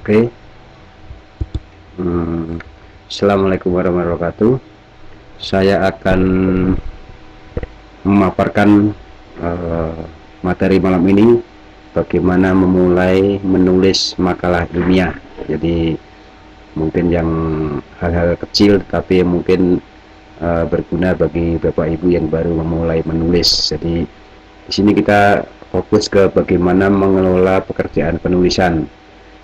Oke. Assalamualaikum warahmatullahi wabarakatuh. Saya akan memaparkan materi malam ini, bagaimana memulai menulis makalah ilmiah. Jadi mungkin yang hal-hal kecil tapi mungkin berguna bagi Bapak Ibu yang baru memulai menulis. Jadi di sini kita fokus ke bagaimana mengelola pekerjaan penulisan.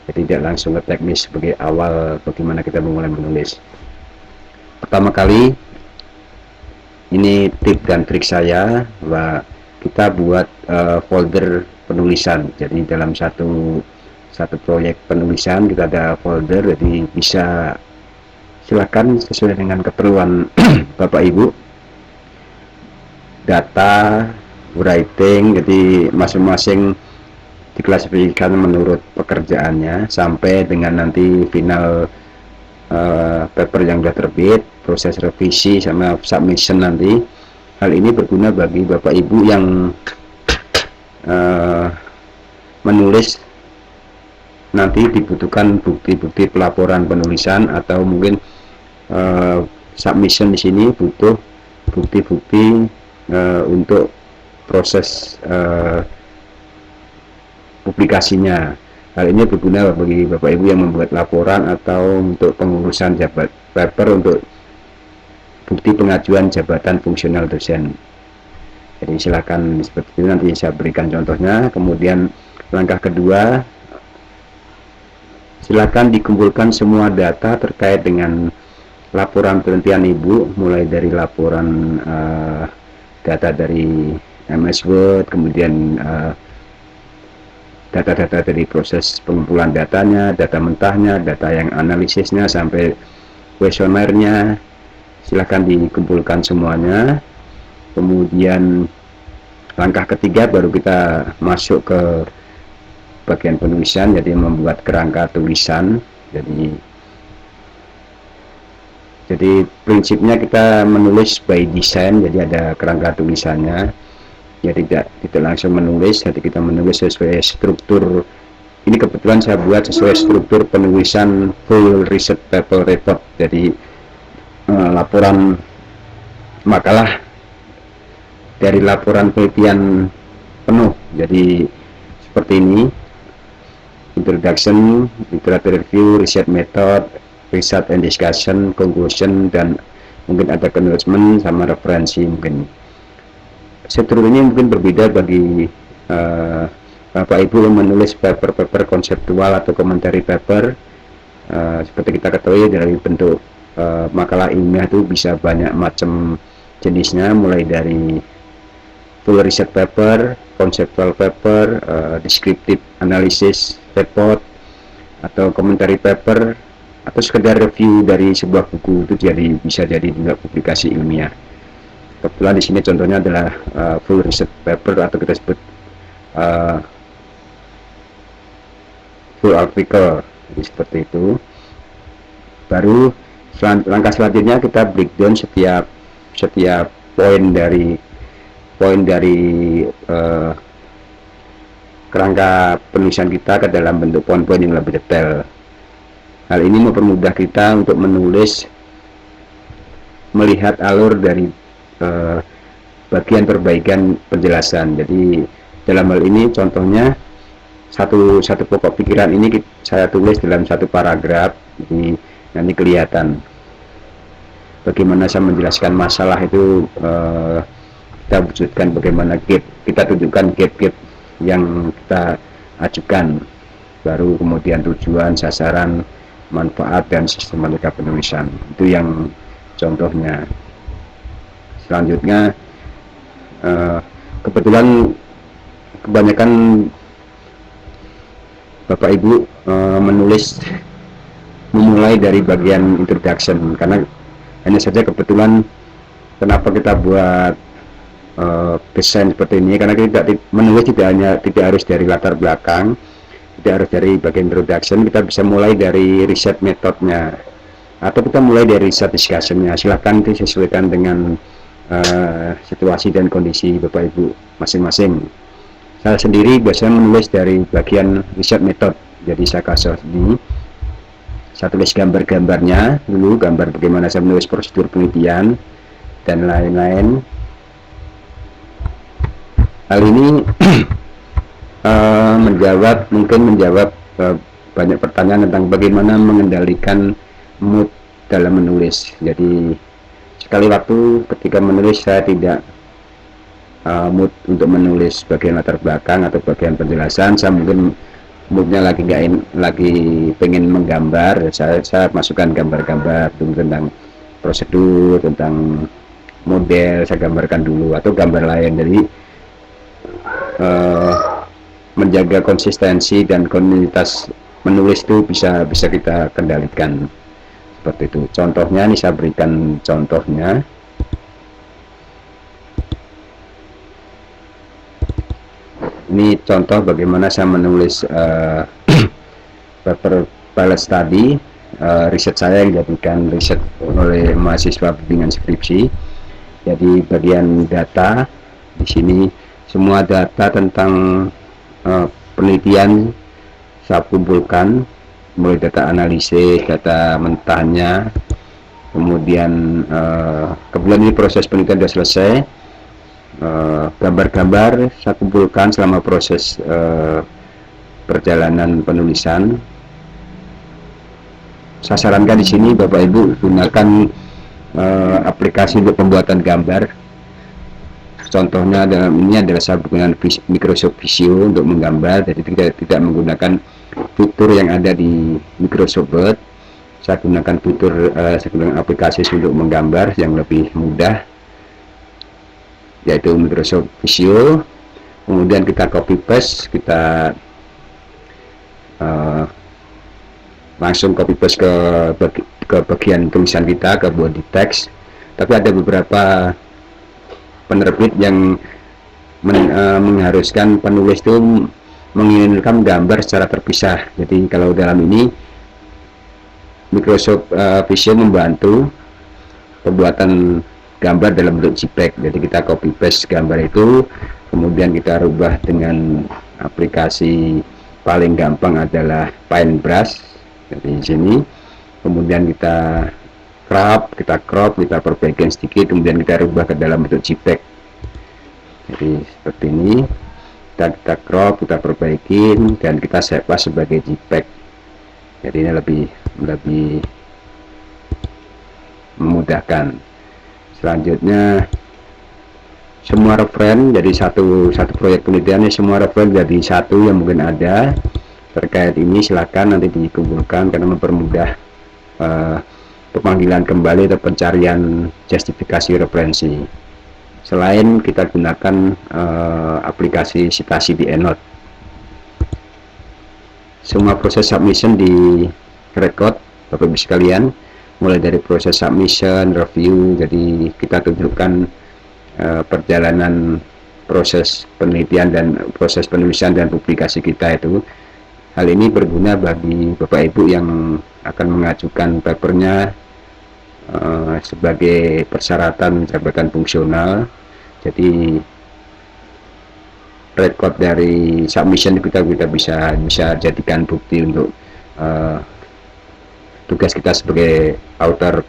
Jadi tidak langsung ke teknis sebagai awal bagaimana kita memulai menulis. Pertama kali, ini tip dan trik saya, bahwa kita buat folder penulisan. Jadi dalam satu proyek penulisan kita ada folder, jadi bisa silakan sesuai dengan keperluan Bapak Ibu. Data, writing, jadi masing-masing diklasifikasikan menurut pekerjaannya sampai dengan nanti final paper yang sudah terbit, proses revisi sama submission nanti. Hal ini berguna bagi Bapak Ibu yang menulis nanti dibutuhkan bukti-bukti pelaporan penulisan, atau mungkin submission di sini butuh bukti-bukti untuk proses publikasinya. Hal ini berguna bagi Bapak Ibu yang membuat laporan atau untuk pengurusan paper untuk bukti pengajuan jabatan fungsional dosen. Jadi silakan seperti itu, nanti saya berikan contohnya. Kemudian langkah kedua, silakan dikumpulkan semua data terkait dengan laporan penelitian Ibu, mulai dari laporan data dari MS Word, kemudian data-data dari proses pengumpulan datanya, data mentahnya, data yang analisisnya, sampai kuesionernya. Silahkan dikumpulkan semuanya. Kemudian langkah ketiga baru kita masuk ke bagian penulisan, jadi membuat kerangka tulisan. Jadi prinsipnya kita menulis by design, jadi ada kerangka tulisannya. Ya tidak langsung menulis, jadi kita menulis sesuai struktur. Ini kebetulan saya buat sesuai struktur penulisan full research paper report. Jadi laporan makalah dari laporan penelitian penuh. Jadi seperti ini: introduction, literature review, research method, research and discussion, conclusion, dan mungkin ada acknowledgement sama referensi. Mungkin struktur ini mungkin berbeda bagi Bapak Ibu yang menulis paper konseptual atau komentari paper. Seperti kita ketahui, dari bentuk makalah ilmiah itu bisa banyak macam jenisnya, mulai dari full research paper, conceptual paper, descriptive analysis report, atau commentary paper, atau sekedar review dari sebuah buku. Itu bisa jadi juga publikasi ilmiah. Kebetulan di sini contohnya adalah full research paper, atau kita sebut full article. Jadi seperti itu. Baru langkah selanjutnya kita breakdown setiap poin dari kerangka penulisan kita ke dalam bentuk poin-poin yang lebih detail. Hal ini mempermudah kita untuk menulis, melihat alur dari bagian perbaikan penjelasan. Jadi dalam hal ini contohnya satu pokok pikiran ini saya tulis dalam satu paragraf. Jadi nanti kelihatan bagaimana saya menjelaskan masalah itu. Kita wujudkan bagaimana kita tunjukkan gap yang kita ajukan, baru kemudian tujuan, sasaran, manfaat, dan sistematika penulisan. Itu yang contohnya. Selanjutnya, kebetulan kebanyakan Bapak Ibu menulis memulai dari bagian introduction, karena hanya saja kebetulan kenapa kita buat desain seperti ini, karena kita menulis tidak harus dari latar belakang, tidak harus dari bagian introduction. Kita bisa mulai dari riset metodenya, atau kita mulai dari riset discussionnya. Silahkan disesuaikan dengan situasi dan kondisi Bapak Ibu masing-masing. Saya sendiri biasanya menulis dari bagian riset metode. Jadi saya kasih ini saya tulis gambar-gambarnya dulu, gambar bagaimana saya menulis prosedur penelitian dan lain-lain. Hal ini menjawab banyak pertanyaan tentang bagaimana mengendalikan mood dalam menulis. Jadi sekali waktu ketika menulis saya tidak mood untuk menulis bagian latar belakang atau bagian penjelasan, saya mungkin moodnya lagi pengen menggambar, saya masukkan gambar-gambar tentang prosedur, tentang model saya gambarkan dulu, atau gambar lain. Jadi menjaga konsistensi dan kontinuitas menulis itu bisa kita kendalikan seperti itu. Contohnya ini saya berikan contohnya. Ini contoh bagaimana saya menulis paper pilot study, riset saya yang dijadikan riset oleh mahasiswa bimbingan skripsi. Jadi bagian data di sini semua data tentang penelitian saya kumpulkan, mulai data analisis, data mentahnya, kemudian kebetulan ini proses penelitian sudah selesai. Gambar-gambar saya kumpulkan selama proses perjalanan penulisan. Saya sarankan di sini Bapak Ibu gunakan aplikasi untuk pembuatan gambar. Contohnya dalam ini adalah saya menggunakan Microsoft Visio untuk menggambar, jadi tidak menggunakan fitur yang ada di Microsoft Word. Saya gunakan aplikasi untuk menggambar yang lebih mudah, yaitu Microsoft Visio. Kemudian kita copy paste, kita langsung copy paste ke bagian tulisan kita, ke body text. Tapi ada beberapa penerbit yang mengharuskan penulis itu mengirimkan gambar secara terpisah. Jadi kalau dalam ini Microsoft Visio membantu pembuatan gambar dalam bentuk JPEG. Jadi kita copy paste gambar itu, kemudian kita rubah dengan aplikasi paling gampang adalah Paintbrush. Jadi di sini kemudian kita crop, kita perbaikan sedikit, kemudian kita rubah ke dalam bentuk JPEG. Jadi seperti ini, kita crop, kita perbaikin, dan kita save sebagai JPEG. Jadi ini lebih memudahkan. Selanjutnya semua referen, jadi satu proyek penelitiannya semua referen jadi satu yang mungkin ada terkait ini, silakan nanti dikumpulkan karena mempermudah pemanggilan kembali atau pencarian justifikasi referensi. Selain kita gunakan aplikasi citasi di EndNote. Semua proses submission di record Bapak Ibu sekalian, mulai dari proses submission, review. Jadi kita tunjukkan perjalanan proses penelitian dan proses penulisan dan publikasi kita itu. Hal ini berguna bagi Bapak Ibu yang akan mengajukan papernya sebagai persyaratan jabatan fungsional. Jadi record dari submission kita bisa jadikan bukti untuk tugas kita sebagai author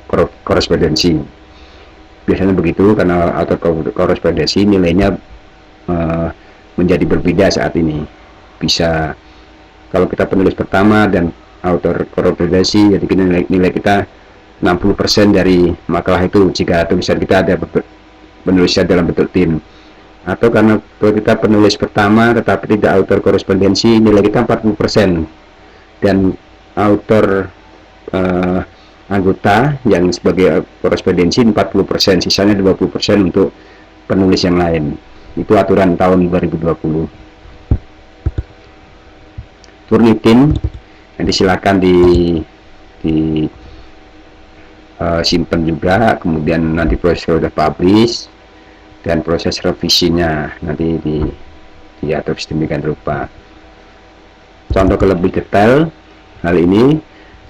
korespondensi. Biasanya begitu, karena author korespondensi nilainya menjadi berbeda saat ini. Bisa kalau kita penulis pertama dan author korespondensi, jadi nilai kita 60% dari makalah itu jika tulisan kita ada penulisnya dalam bentuk tim. Atau karena kita penulis pertama tetapi tidak author korespondensi, nilai kita 40%, dan author anggota yang sebagai korespondensi 40%, sisanya 20% untuk penulis yang lain. Itu aturan tahun 2020. Turnitin nanti silakan simpan juga, kemudian nanti proses sudah publish dan proses revisinya nanti diatur sedemikian rupa. Contoh ke lebih detail hal ini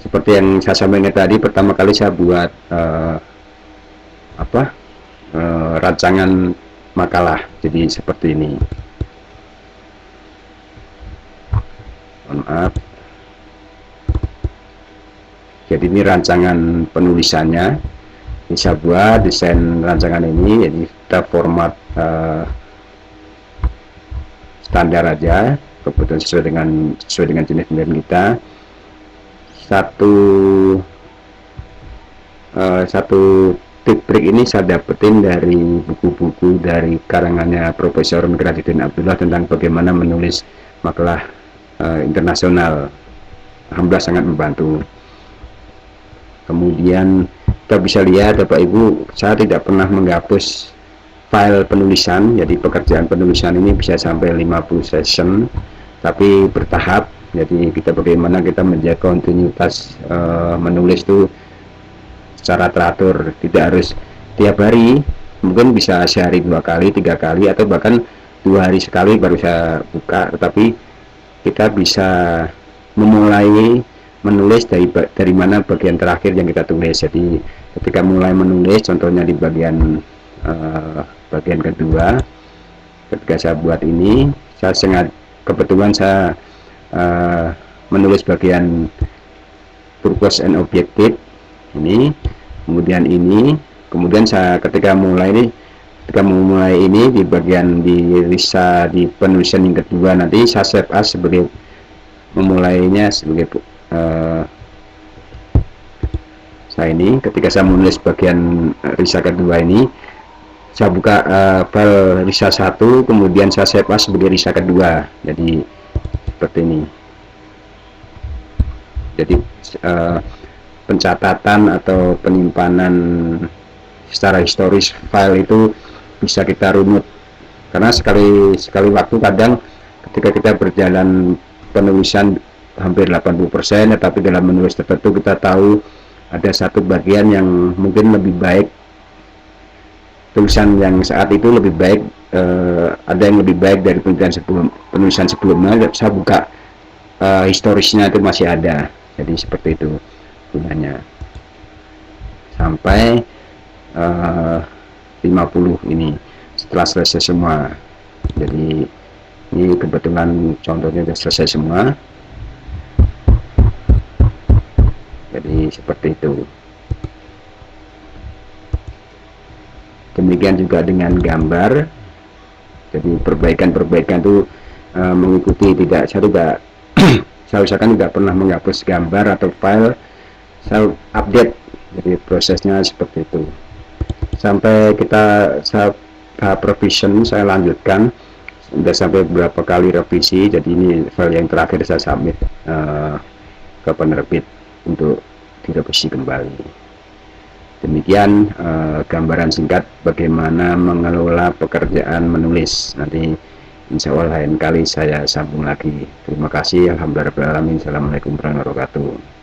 seperti yang saya sampaikan tadi, pertama kali saya buat rancangan makalah, jadi seperti ini. Mohon maaf. Jadi ini rancangan penulisannya, bisa buat desain rancangan ini. Jadi kita format standar aja, kebetulan sesuai dengan jenis pilihan kita. Satu tip trik ini saya dapetin dari buku-buku dari karangannya Profesor Mikrajuddin Abdullah tentang bagaimana menulis makalah internasional. Alhamdulillah sangat membantu. Kemudian kita bisa lihat Bapak Ibu, saya tidak pernah menghapus file penulisan. Jadi pekerjaan penulisan ini bisa sampai 50 session, tapi bertahap. Jadi kita bagaimana kita menjaga kontinuitas menulis itu secara teratur, tidak harus tiap hari, mungkin bisa sehari 2 kali 3 kali, atau bahkan 2 hari sekali baru saya buka. Tetapi kita bisa memulai menulis dari mana bagian terakhir yang kita tulis. Jadi ketika mulai menulis, contohnya di bagian kedua, ketika saya buat ini, saya kebetulan saya menulis bagian purpose and objective ini, kemudian saya ketika memulai ini di bagian di penulisan yang kedua, nanti saya save as sebagai memulainya sebagai saya ini ketika saya menulis bagian risa kedua ini, saya buka file risa 1, kemudian saya save as sebagai risa kedua. Jadi seperti ini. Jadi pencatatan atau penyimpanan secara historis file itu bisa kita runut, karena sekali waktu kadang ketika kita berjalan penulisan hampir 80%, tetapi dalam menulis tertentu kita tahu ada satu bagian yang mungkin lebih baik, tulisan yang saat itu lebih baik, ada yang lebih baik dari penulisan sebelumnya. Saya buka historisnya itu masih ada. Jadi seperti itu gunanya sampai 50 ini setelah selesai semua. Jadi ini kebetulan contohnya sudah selesai semua. Jadi seperti itu. Demikian juga dengan gambar. Jadi perbaikan itu mengikuti, saya usahakan tidak pernah menghapus gambar atau file, saya update. Jadi prosesnya seperti itu sampai tahap revision. Saya lanjutkan sudah sampai beberapa kali revisi. Jadi ini file yang terakhir saya submit ke penerbit untuk direvisi kembali. Demikian gambaran singkat bagaimana mengelola pekerjaan menulis. Nanti insya Allah lain kali saya sambung lagi. Terima kasih. Alhamdulillah. Assalamualaikum warahmatullahi wabarakatuh.